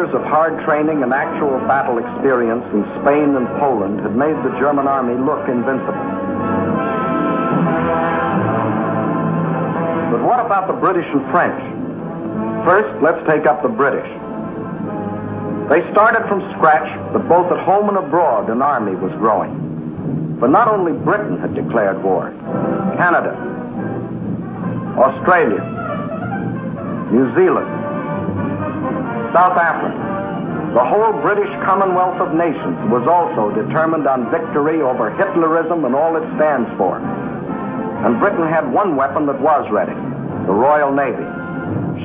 years of hard training and actual battle experience in Spain and Poland had made the German army look invincible. But what about the British and French? First, let's take up the British. They started from scratch, but both at home and abroad, an army was growing. For not only Britain had declared war, Canada, Australia, New Zealand, South Africa, the whole British Commonwealth of Nations was also determined on victory over Hitlerism and all it stands for. And Britain had one weapon that was ready, the Royal Navy.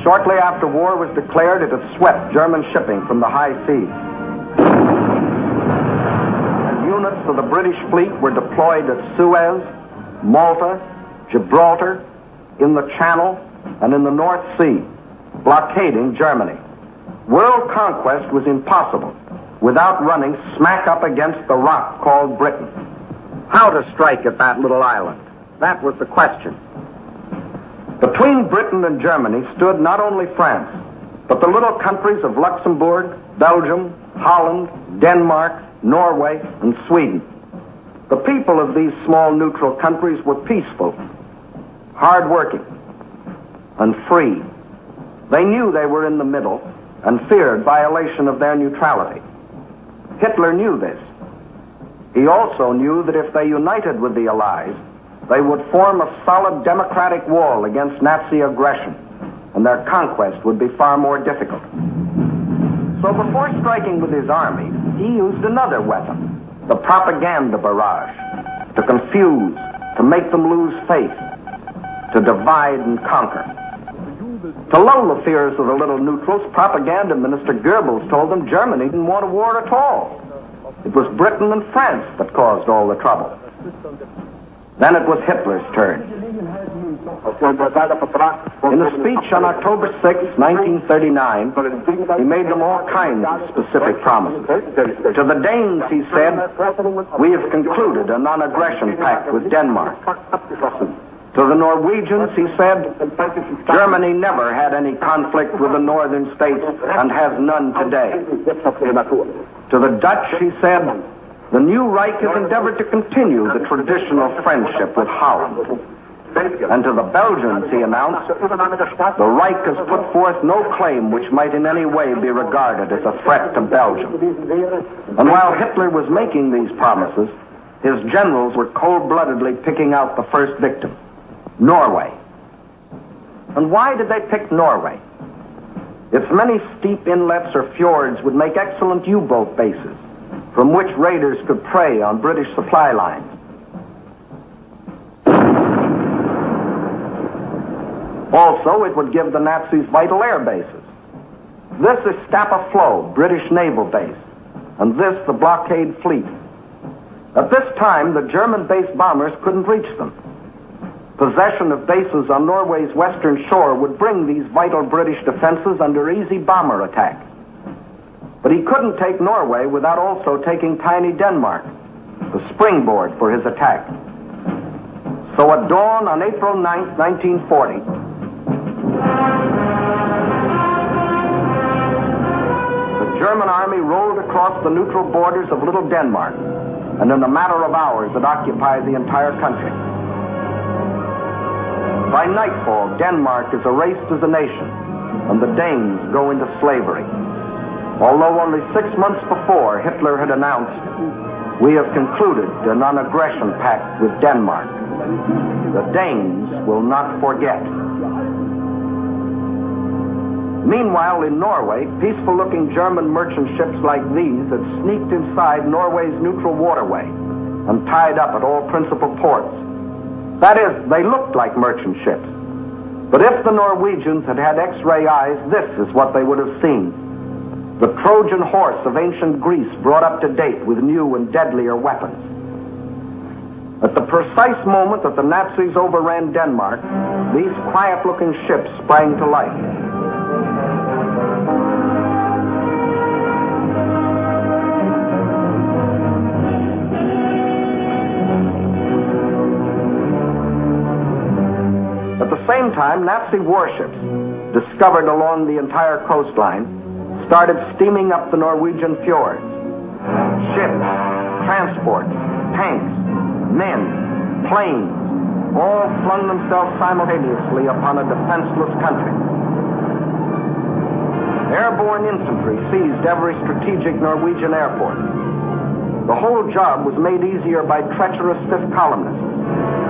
Shortly after war was declared, it had swept German shipping from the high seas. And units of the British fleet were deployed at Suez, Malta, Gibraltar, in the Channel, and in the North Sea, blockading Germany. World conquest was impossible without running smack up against the rock called Britain. How to strike at that little island? That was the question. Between Britain and Germany stood not only France, but the little countries of Luxembourg, Belgium, Holland, Denmark, Norway, and Sweden. The people of these small neutral countries were peaceful, hard-working, and free. They knew they were in the middle and feared violation of their neutrality. Hitler knew this. He also knew that if they united with the Allies, they would form a solid democratic wall against Nazi aggression, and their conquest would be far more difficult. So before striking with his army, he used another weapon, the propaganda barrage, to confuse, to make them lose faith, to divide and conquer. To lull the fears of the little neutrals, Propaganda Minister Goebbels told them Germany didn't want a war at all. It was Britain and France that caused all the trouble. Then it was Hitler's turn. In a speech on October 6, 1939, he made them all kinds of specific promises. To the Danes, he said, "We have concluded a non-aggression pact with Denmark." To the Norwegians, he said, "Germany never had any conflict with the northern states and has none today." To the Dutch, he said, "The new Reich has endeavored to continue the traditional friendship with Holland." And to the Belgians, he announced, "The Reich has put forth no claim which might in any way be regarded as a threat to Belgium." And while Hitler was making these promises, his generals were cold-bloodedly picking out the first victim, Norway. And why did they pick Norway? Its many steep inlets or fjords would make excellent U-boat bases, from which raiders could prey on British supply lines. Also, it would give the Nazis vital air bases. This is Scapa Flow, British naval base, and this the blockade fleet. At this time, the German-based bombers couldn't reach them. Possession of bases on Norway's western shore would bring these vital British defenses under easy bomber attack. But he couldn't take Norway without also taking tiny Denmark, the springboard for his attack. So at dawn on April 9, 1940, the German army rolled across the neutral borders of Little Denmark, and in a matter of hours it occupied the entire country. By nightfall, Denmark is erased as a nation, and the Danes go into slavery. Although only 6 months before, Hitler had announced, "We have concluded a non-aggression pact with Denmark. The Danes will not forget." Meanwhile, in Norway, peaceful-looking German merchant ships like these had sneaked inside Norway's neutral waterway and tied up at all principal ports. That is, they looked like merchant ships. But if the Norwegians had had X-ray eyes, this is what they would have seen. The Trojan horse of ancient Greece brought up to date with new and deadlier weapons. At the precise moment that the Nazis overran Denmark, these quiet-looking ships sprang to life. At the same time, Nazi warships, discovered along the entire coastline, started steaming up the Norwegian fjords. Ships, transports, tanks, men, planes, all flung themselves simultaneously upon a defenseless country. Airborne infantry seized every strategic Norwegian airport. The whole job was made easier by treacherous fifth columnists,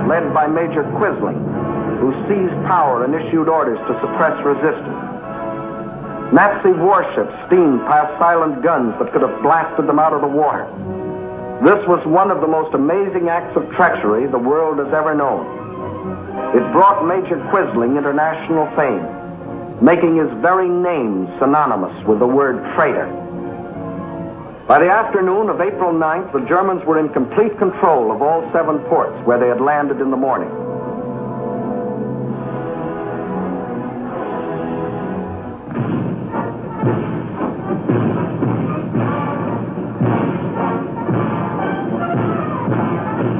led by Major Quisling, who seized power and issued orders to suppress resistance. Nazi warships steamed past silent guns that could have blasted them out of the water. This was one of the most amazing acts of treachery the world has ever known. It brought Major Quisling international fame, making his very name synonymous with the word traitor. By the afternoon of April 9th, the Germans were in complete control of all 7 ports where they had landed in the morning.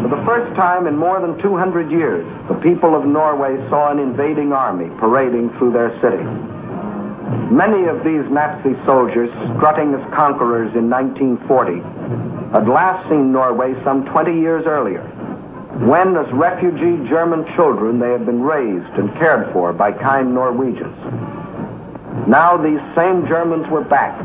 For the first time in more than 200 years, the people of Norway saw an invading army parading through their city. Many of these Nazi soldiers, strutting as conquerors in 1940, had last seen Norway some 20 years earlier, when, as refugee German children, they had been raised and cared for by kind Norwegians. Now these same Germans were back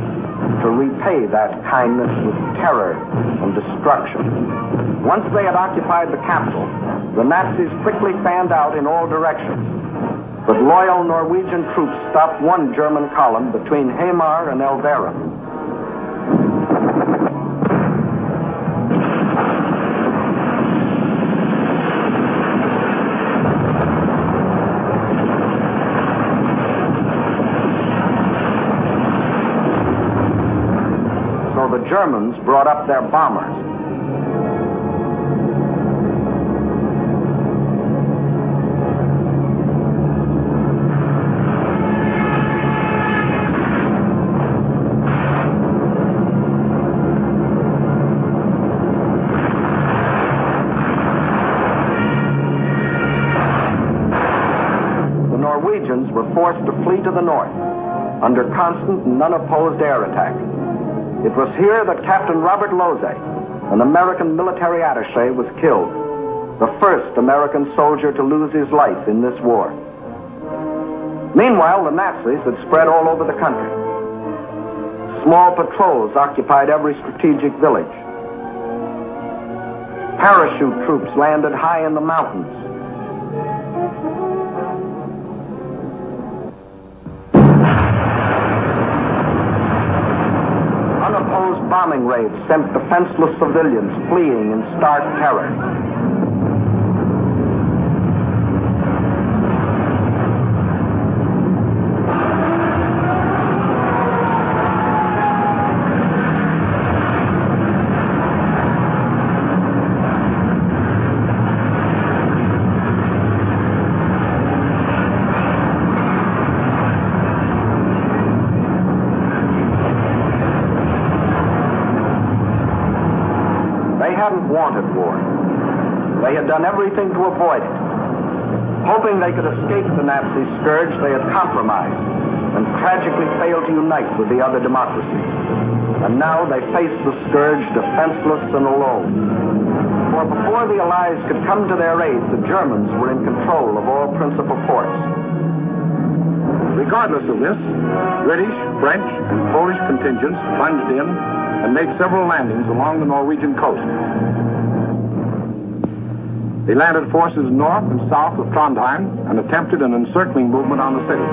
to repay that kindness with terror and destruction. Once they had occupied the capital, the Nazis quickly fanned out in all directions. But loyal Norwegian troops stopped one German column between Hamar and Elverum. So the Germans brought up their bombers. Were forced to flee to the north under constant and unopposed air attack. It was here that Captain Robert Losey, an American military attaché, was killed, the first American soldier to lose his life in this war. Meanwhile, the Nazis had spread all over the country. Small patrols occupied every strategic village. Parachute troops landed high in the mountains. Unopposed bombing raids sent defenseless civilians fleeing in stark terror. Wanted war. They had done everything to avoid it. Hoping they could escape the Nazi scourge, they had compromised and tragically failed to unite with the other democracies. And now they faced the scourge defenseless and alone. For before the Allies could come to their aid, the Germans were in control of all principal ports. Regardless of this, British, French, and Polish contingents plunged in and made several landings along the Norwegian coast. They landed forces north and south of Trondheim and attempted an encircling movement on the city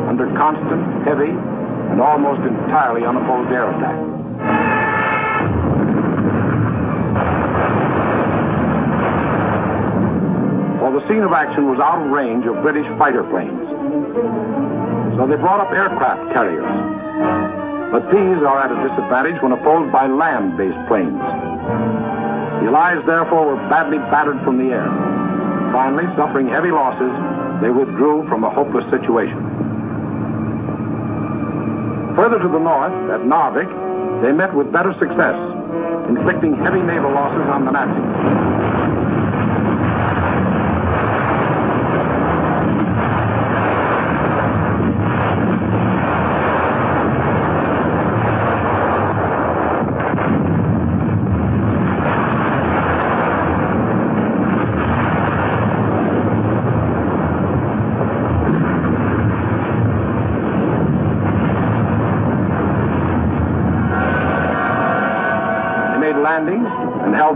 under constant, heavy, and almost entirely unopposed air attack. Well, the scene of action was out of range of British fighter planes, so they brought up aircraft carriers. But these are at a disadvantage when opposed by land-based planes. The Allies, therefore, were badly battered from the air. Finally, suffering heavy losses, they withdrew from a hopeless situation. Further to the north, at Narvik, they met with better success, inflicting heavy naval losses on the Nazis.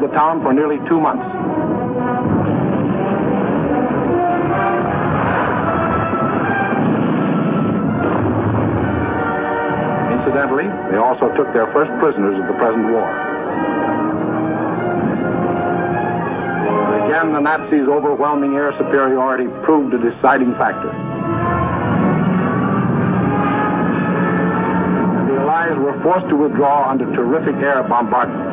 the town for nearly 2 months. Incidentally, they also took their first prisoners of the present war. Again, the Nazis' overwhelming air superiority proved a deciding factor. And the Allies were forced to withdraw under terrific air bombardment.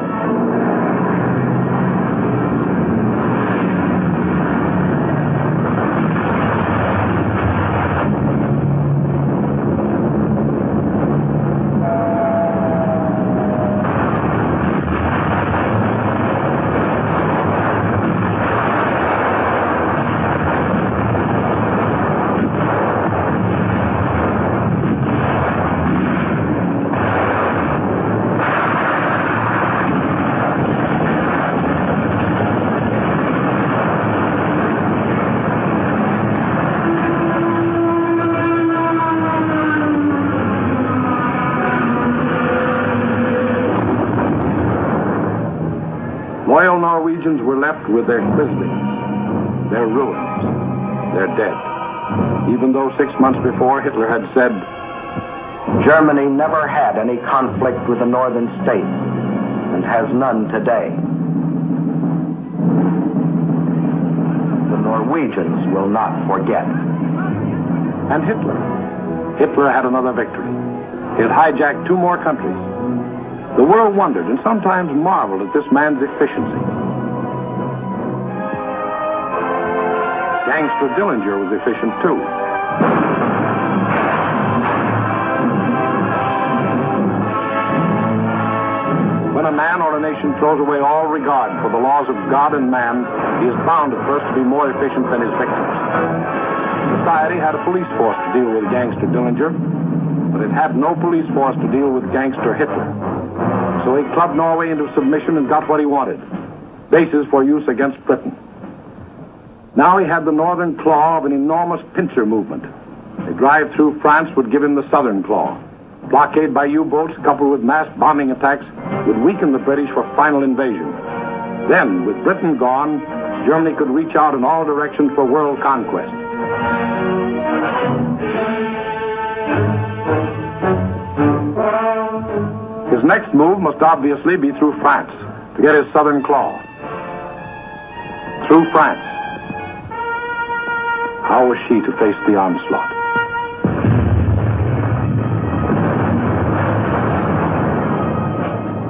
Loyal Norwegians were left with their Quislings, their ruins, their dead. Even though 6 months before Hitler had said, Germany never had any conflict with the northern states and has none today. The Norwegians will not forget. And Hitler had another victory. He had hijacked 2 more countries. The world wondered and sometimes marveled at this man's efficiency. Gangster Dillinger was efficient too. When a man or a nation throws away all regard for the laws of God and man, he is bound at first to be more efficient than his victims. Society had a police force to deal with Gangster Dillinger, but it had no police force to deal with Gangster Hitler. So he clubbed Norway into submission and got what he wanted, bases for use against Britain. Now he had the northern claw of an enormous pincer movement. A drive through France would give him the southern claw. Blockade by U-boats coupled with mass bombing attacks would weaken the British for final invasion. Then, with Britain gone, Germany could reach out in all directions for world conquest. His next move must obviously be through France, to get his southern claw. Through France. How was she to face the onslaught?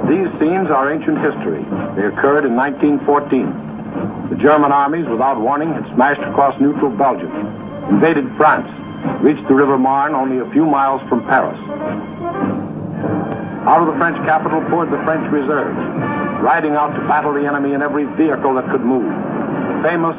These scenes are ancient history. They occurred in 1914. The German armies, without warning, had smashed across neutral Belgium, invaded France, reached the River Marne only a few miles from Paris. Out of the French capital poured the French reserves, riding out to battle the enemy in every vehicle that could move. The famous